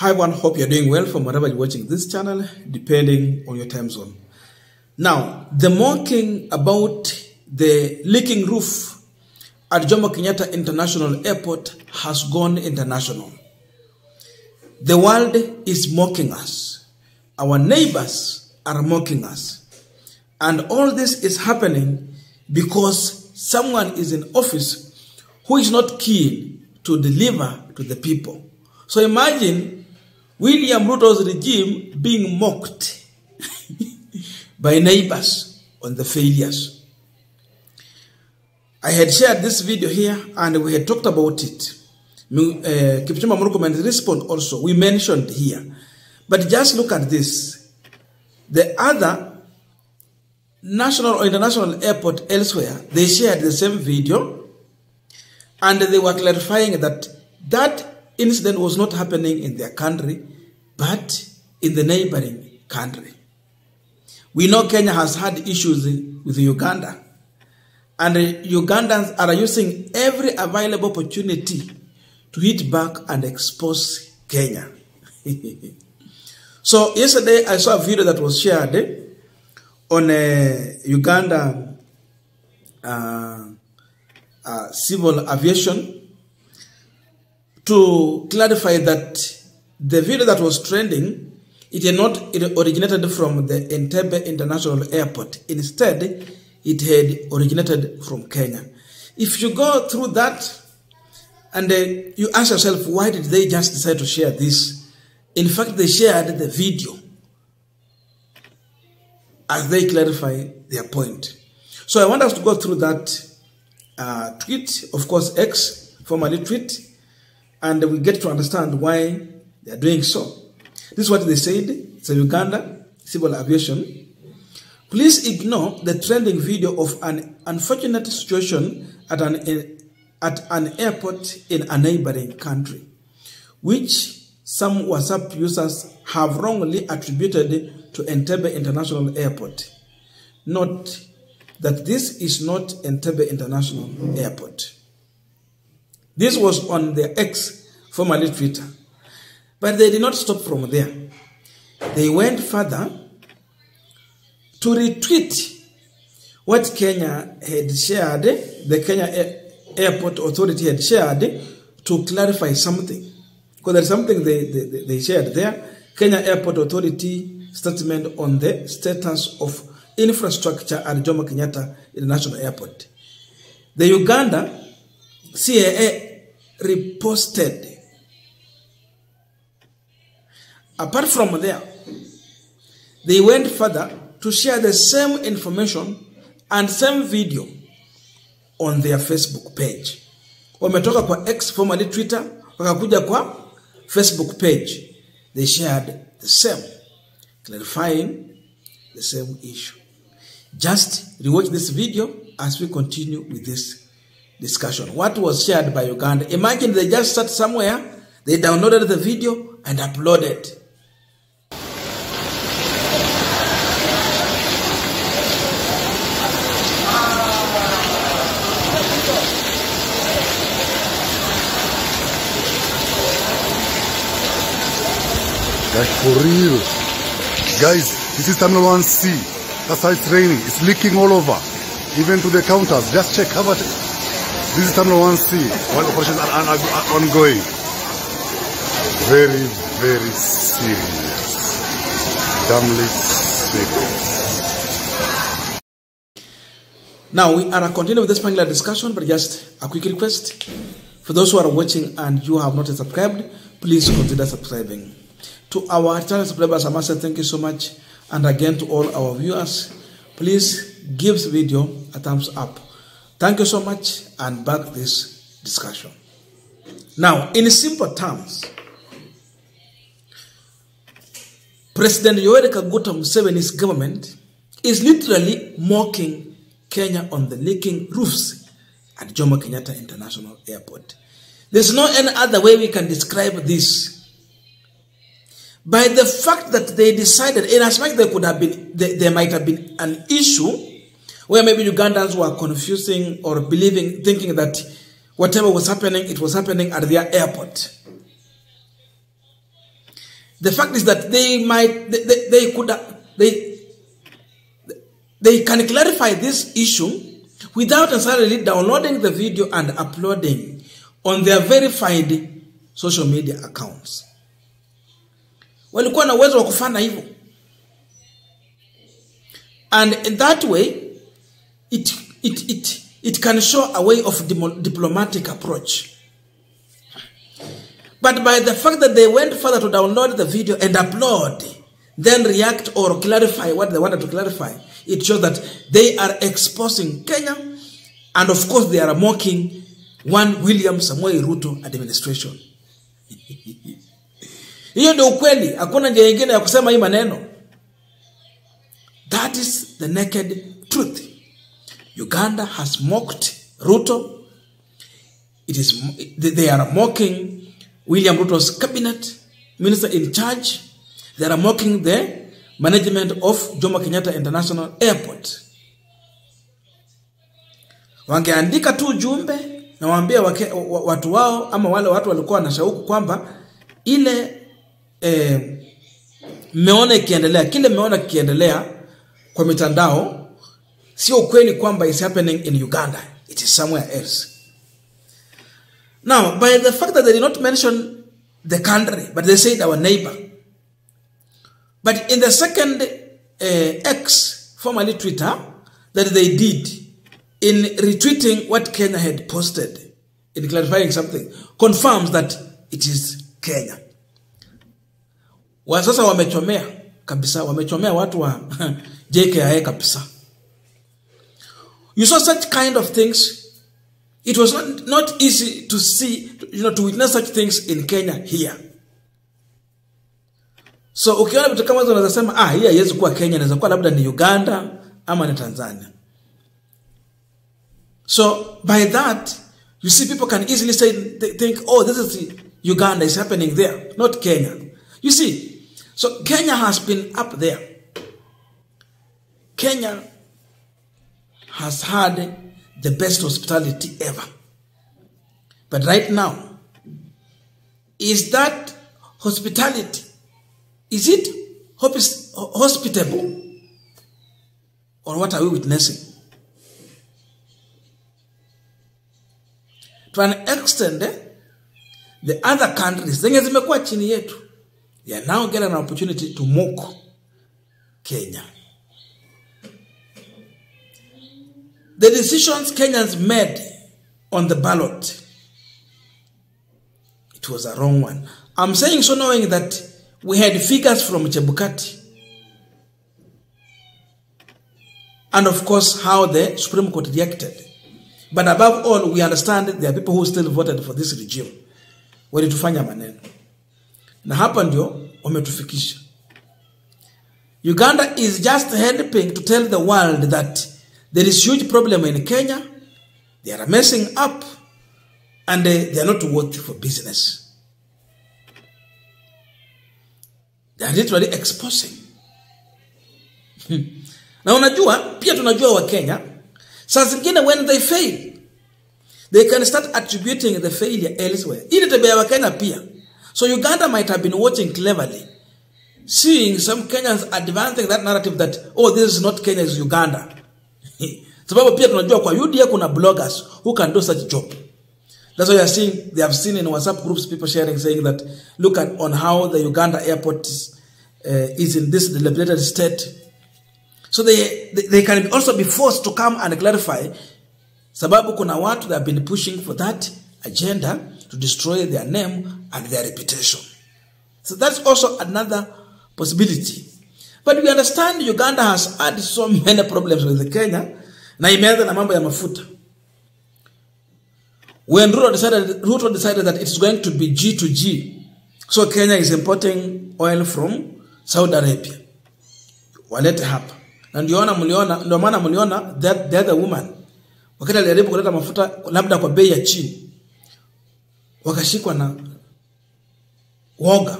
Hi everyone, hope you're doing well from wherever you're watching this channel, depending on your time zone. Now, the mocking about the leaking roof at Jomo Kenyatta International Airport has gone international. The world is mocking us. Our neighbors are mocking us. And all this is happening because someone is in office who is not keen to deliver to the people. So imagine William Ruto's regime being mocked by neighbors on the failures. I had shared this video here and we had talked about it. Kipchumba Murkomen's response also, we mentioned here. But just look at this. The other national or international airport elsewhere, they shared the same video and they were clarifying that that incident was not happening in their country, but in the neighboring country. We know Kenya has had issues with Uganda, and Ugandans are using every available opportunity to hit back and expose Kenya. So yesterday I saw a video that was shared on Uganda civil aviation, to clarify that the video that was trending, it originated from the Entebbe International Airport. Instead, it had originated from Kenya. If you go through that and you ask yourself, why did they just decide to share this? In fact, they shared the video as they clarify their point. So I want us to go through that tweet, of course, X, formerly tweet, and we get to understand why they are doing so. This is what they said. It's a Uganda civil aviation. Please ignore the trending video of an unfortunate situation at an airport in a neighboring country, which some WhatsApp users have wrongly attributed to Entebbe International Airport. Note that this is not Entebbe International Airport. This was on the X, formerly Twitter. But they did not stop from there. They went further to retweet what Kenya had shared, the Kenya Airport Authority had shared, to clarify something. Because there's something they shared there. Kenya Airport Authority statement on the status of infrastructure at Jomo Kenyatta International Airport. The Uganda CAA reposted. Apart from there, they went further to share the same information and same video on their Facebook page. Wametoka kwa X, formerly Twitter, wakakuja kwa Facebook page. They shared the same, clarifying the same issue. Just rewatch this video as we continue with this discussion. What was shared by Uganda? Imagine they just sat somewhere, they downloaded the video and uploaded. Like for real. Guys, this is Terminal 1C. That's how it's raining. It's leaking all over. Even to the counters. Just check. How about it? This is Terminal 1C, while operations are ongoing. Very, very serious. Dumbly serious. Now, we are continuing with this panel discussion, but just a quick request. For those who are watching and you have not subscribed, please consider subscribing. To our channel subscribers, I must say thank you so much. And again, to all our viewers, please give this video a thumbs up. Thank you so much, and back to this discussion. Now, in simple terms, President Yoweri Kaguta Museveni's government is literally mocking Kenya on the leaking roofs at Jomo Kenyatta International Airport. There's no any other way we can describe this. By the fact that they decided, in as much there might have been an issue where maybe Ugandans were confusing or thinking that whatever was happening, it was happening at their airport. The fact is that they can clarify this issue without necessarily downloading the video and uploading on their verified social media accounts. Walikuwa na uwezo wa kufanya hivyo. And in that way, it can show a way of diplomatic approach. But by the fact that they went further to download the video and upload, then react or clarify what they wanted to clarify, it shows that they are exposing Kenya, and of course they are mocking one William Samoei Ruto administration. Hiyo ndio ukweli, hakuna njia nyingine ya kusema hii maneno. That is the naked truth. Uganda has mocked Ruto. They are mocking William Ruto's cabinet minister in charge. They are mocking the management of Jomo Kenyatta International Airport. Wangeandika tu jumbe na waambie watu wao ama wale watu walikuwa na shauku kwamba ile meona ikiendelea, kile meona kiendelea kwa mitandao sio kweli kwamba is happening in Uganda. It is somewhere else. Now, by the fact that they did not mention the country, but they said our neighbor. But in the second X, formerly Twitter, that they did in retweeting what Kenya had posted, in clarifying something, confirms that it is Kenya. Sasa wamechomea kabisa, wamechomea watu wa JKIA kabisa. You saw such kind of things. It was not easy to see, to witness such things in Kenya here. So ukiona vitu kama hizo unaweza sema hii haiwezi kuwa Kenya, inaweza kuwa labda ni Uganda ama ni Tanzania. So by that, you see people can easily think, oh, this is Uganda, is happening there, not Kenya. You see, so Kenya has been up there. Kenya has had the best hospitality ever. But right now, is that hospitality, is it hospitable? Or what are we witnessing? To an extent, the other countries, they are now getting an opportunity to mock Kenya. The decisions Kenyans made on the ballot, it was a wrong one. I'm saying so knowing that we had figures from Chebukati. And of course, how the Supreme Court reacted. But above all, we understand there are people who still voted for this regime. Walitufanya maneno. Na hapa ndio wametufikisha. Uganda is just helping to tell the world that there is huge problem in Kenya. They are messing up and they are not worthy for business. They are literally exposing. Na unajua, pia tunajua wa Kenya, saa zingine when they fail, they can start attributing the failure elsewhere. Ili tabia wa Kenya pia. So Uganda might have been watching cleverly, seeing some Kenyans advancing that narrative that, oh, this is not Kenya, it's Uganda. Sababu pia tunajua kwa UDA kuna bloggers who can do such job. That's why you are seeing, they have seen in WhatsApp groups people sharing, saying that look at on how the Uganda airport is in this dilapidated state. So they can also be forced to come and clarify. Sababu kuna watu that have been pushing for that agenda to destroy their name and their reputation. So that's also another possibility. But we understand Uganda has had so many problems with Kenya. Na imeanza na mambo ya mafuta. When Ruto decided that it's going to be G to G, so Kenya is importing oil from Saudi Arabia. Walete hapa. Na ndio maana mliona that the other woman, wakati alijaribu kuleta mafuta labda kwa bei ya chini, wakashikwa na woga,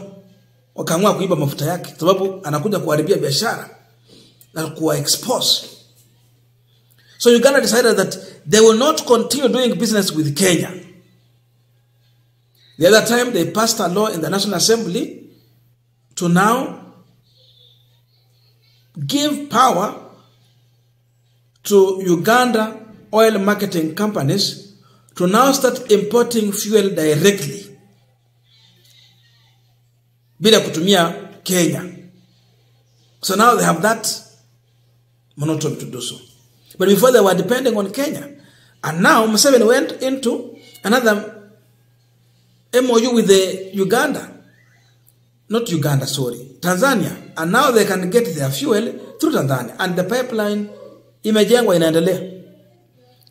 wakaamua kuiba mafuta yake sababu anakuja kuharibia biashara na kuwa expose. So Uganda decided that they will not continue doing business with Kenya. The other time they passed a law in the National Assembly to now give power to Uganda oil marketing companies to now start importing fuel directly bila kutumia Kenya. So now they have that monotony to do so. But before they were depending on Kenya. And now Museveni went into another MOU with the Tanzania. And now they can get their fuel through Tanzania. And the pipeline imejengwa inaendelea.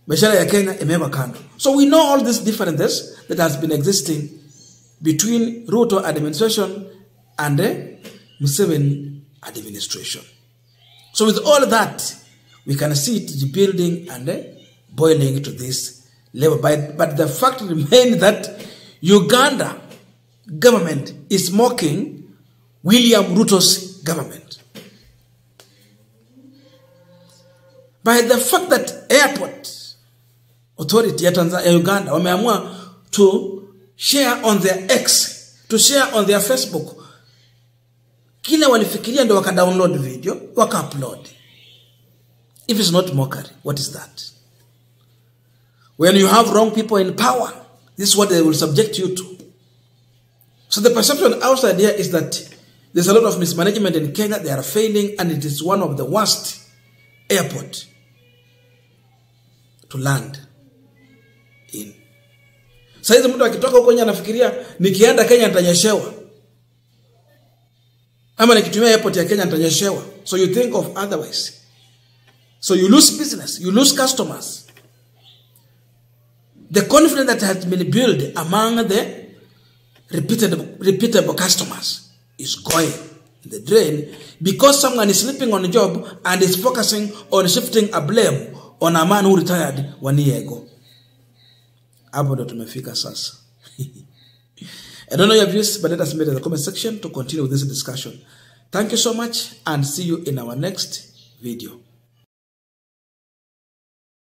Biashara ya Kenya imewekwa kando. So we know all these differences that has been existing between Ruto administration and the Museveni administration. So with all that, we can see it building and boiling to this level. But the fact remains that Uganda government is mocking William Ruto's government. By the fact that airport authority ya Uganda wameamua to share on their X, to share on their Facebook, kile walifikiria ndio waka download video, waka upload. If it's not mockery, what is that? When you have wrong people in power, this is what they will subject you to. So the perception outside here is that there's a lot of mismanagement in Kenya. They are failing, and it is one of the worst airport to land in. Saizi mtu akitoka huko nje anafikiria nikienda Kenya nitanyeshewa. Ama nikitumia airport ya Kenya nitanyeshewa. So you think of otherwise. So you lose business, you lose customers. The confidence that has been built among the repeatable customers is going in the drain because someone is sleeping on a job and is focusing on shifting a blame on a man who retired 1 year ago. Hapo ndo tumefika sasa. I don't know your views, but let us meet in the comment section to continue with this discussion. Thank you so much and see you in our next video.